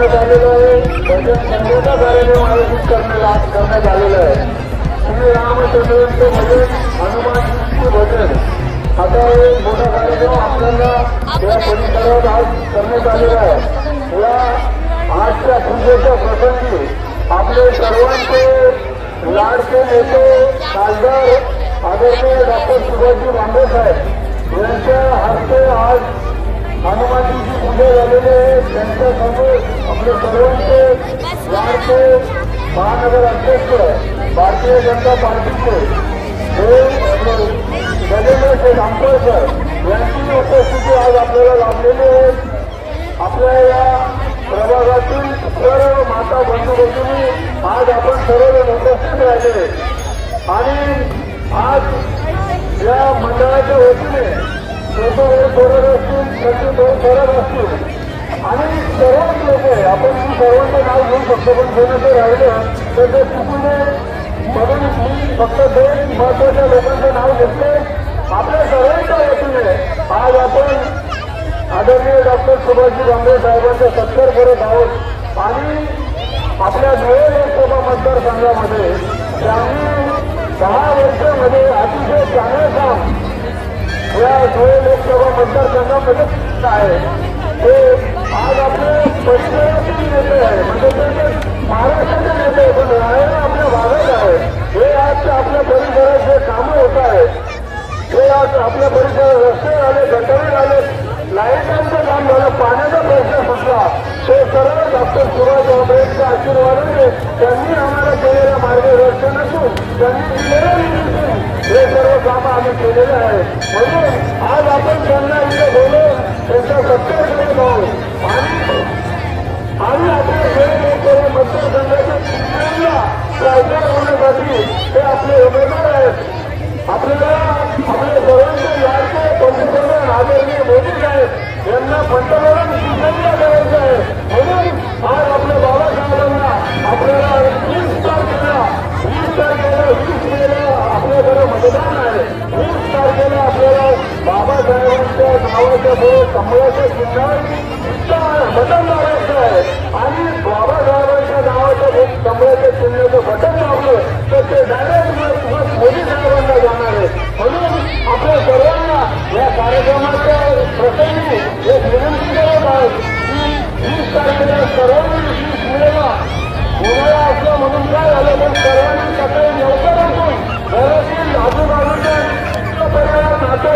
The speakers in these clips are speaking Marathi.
करण्यात आलेलं आहे. भजन संध्याचा कार्यक्रम आयोजित करण्यात आलेला आहे. श्री रामचंद्रांचे भजन, हनुमानजींचे भजन, आता एक मोठा कार्यक्रम आपल्याला या परिसरात आज करण्यात आलेला आहे. या आजच्या पूजेच्या प्रसंगी आपले सर्वांचे लाडके नेते खासदार आदरणीय डॉक्टर सुभाषजी भामरे साहेब यांच्या हस्ते आज हनुमानजींची पूजा झालेली आहे. त्यांच्या समोर आपले सर्वांचे लाडके महानगर अध्यक्ष भारतीय जनता पार्टीचे गजेंद्र शेठ आंबेडकर यांची उपस्थिती आज आपल्याला लाभलेली आहे. आपल्या या प्रभागातील सर्व माता बंधू भगिनी आज आपण सर्व उपस्थित राहिले आणि आज या मंडळाच्या वतीने करत असतील, करत असतील आणि सर्वच लोक आपण सर्वांचं नाव घेऊ शकतो. पण कोणाचं राहिलं तर ते चुकूने म्हणून मी फक्त दोन महत्वाच्या लोकांचं नाव घेतले. आपल्या सर्वांच्या वतीने आज आपण आदरणीय डॉक्टर सुभाषजी भामरे साहेबांचा सत्कार करत आहोत आणि आपल्या धुळे लोकसभा मतदारसंघामध्ये त्यांनी 10 वर्षामध्ये अतिशय चांगलं काम या धुळे लोकसभा मतदारसंघामध्ये आहे. ते आज आपले परिसरातील नेते आहे, म्हणजे ते महाराष्ट्राचे नेते आहे, पण राहायला आपल्या भागात आहे. हे आज आपल्या परिसरात जे कामं होत आहे हे आज आपल्या परिसरात रस्ते झाले, गटारी झाले, लाईटांचं काम झालं, पाण्याचा प्रश्न सुटला. ते सर्व डॉक्टर सुभाष भामरेंच्या आशीर्वादाने त्यांनी आम्हाला केलेलं मार्गदर्शनातून त्यांनी दिलेलं हे सर्व कामं आम्ही केलेलं आहे. म्हणून आज आपण त्यांना इथे बोलून त्यांचा सत्कार करत आहोत आणि आपल्या वेळेवर मतदारसंघाच्या चिन्हांना खासदार होण्यासाठी ते आपले उमेदवार आहेत. आपल्याला आपल्या सर्वांचे लाडके पंतप्रधान आदरणीय मोदी साहेब यांना पंतप्रधान शिवसेनेला करायचं आहे. म्हणून आज आपल्या बाबासाहेबांना आपल्याला 20 तारखेला आपल्याकडे मतदान आहे. 20 तारखेला आपल्याला बाबासाहेबांच्या नावाच्या पुढे कमळाच्या चिन्हावर बटन मारायचं आहे आणि बाबासाहेबांच्या नावाच्या कमळाच्या चिन्हाचं बटन मारलं तर ते डायरेक्ट मोदी साहेबांना जाणार आहे. म्हणून आपल्या सर्वांना या कार्यक्रमाच्या प्रसंगी एक विनंती करत आहोत की 20 तारखेला सर्वांनी 20 मिळेला उन्हाळा असला म्हणून काय झालं, पण सर्वांनी सकाळी लवकर असून घरातील आजूबाजूच्या परिवार नाते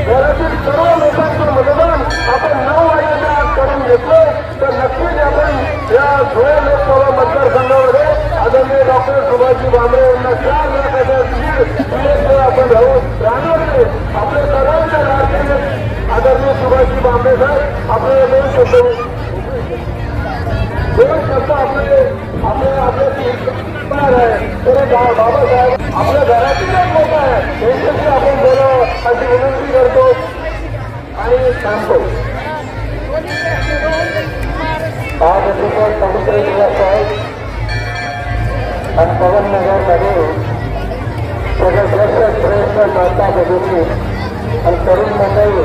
घरातील सर्व लोकांचं मतदान आपण 9 वाजेच्या आत करून घेतलं तर नक्कीच आपण या धुळे लोकसभा मतदारसंघामध्ये आदरणीय डॉक्टर सुभाषजी भामरे यांना 4 लाखाच्या लीड आपण राहणार. आपल्या सर्वांच्या लाडके आदरणीय सुभाषजी भामरे साहेब आपल्याला 2 शब्द आपल्या तर बाबासाहेब आपल्या घरातील एक लोक आहे त्यांच्याशी आपण बोलावं अशी विनंती करतो आणि थांबतो. आज अतिशय पवित्र दिवस आहे आणि पवननगरमध्ये सगळं श्रेष्ठ माता भगिनी आणि तरुण मंडळी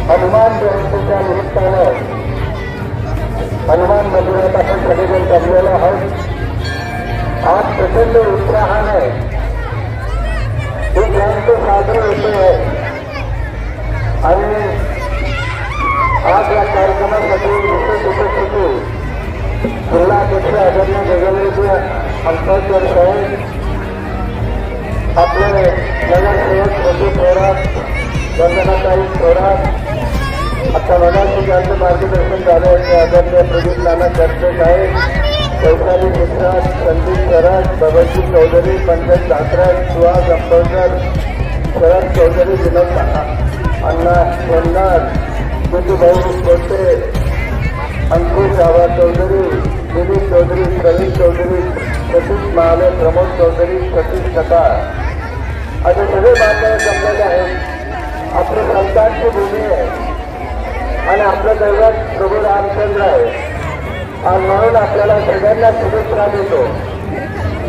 हनुमान जयंतीच्या निमित्तानं हनुमान मंदिरात आपण सगळेजण जमलेला आहोत. आज प्रचंड उत्साहाने हे जयंती साजरे होते आहे आणि आज या कार्यक्रमासाठी विशेष उपस्थिती जिल्हाध्यक्ष आदरणीय गजेंद्रजी आंबेडकर साहेब, आपले नगरसेवक प्रदीप थोरात, वंदनाताई थोरात, आता मगाशी ज्यांचं मार्गदर्शन झालं ते आदरणीय प्रदीप नाना खडसे साहेब, वैशाली मिश्रा, संदीप शरद, बबनजी चौधरी, पंकज साखरट, सुहास आंबेडकर, शरद चौधरी, विनोद अण्णा सोननाथ, ज्योतिभाऊ कोटे, अंकुश आवा चौधरी, दिलीप चौधरी, प्रवीण चौधरी, सतीश महाले, प्रमोद चौधरी, सतीश कटाळ असे सगळे बांधव जमलेले आहेत. आपल्या संतांची भूमी आहे आणि आपलं दैवत प्रभू रामचंद्र आहे आणि म्हणून आपल्याला सगळ्यांना शुभेच्छा देतो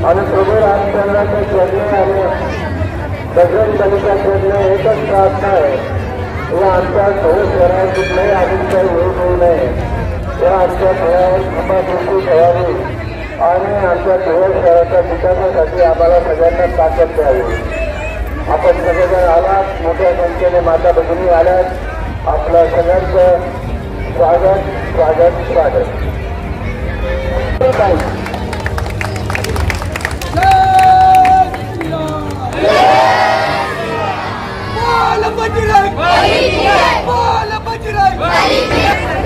आणि प्रभू रामचंद्राच्या चरणी आणि बजरंग बलीच्या चरणी एकच प्रार्थना आहे या आमच्या सौ शहरात कुठल्याही आदित्य होऊ नये. या आमच्या खेळावर खंबादृष्टी ठेवावी आणि आमच्या धुळे शहराच्या विकासासाठी आम्हाला सगळ्यांना ताकद द्यावी. आपण सगळेजण आलात, मोठ्या संख्येने माता भगिनी आल्यात. आपलं सगळ्यांचं स्वागत स्वागत स्वागत. बोल बजरंग, बोल बजरंग.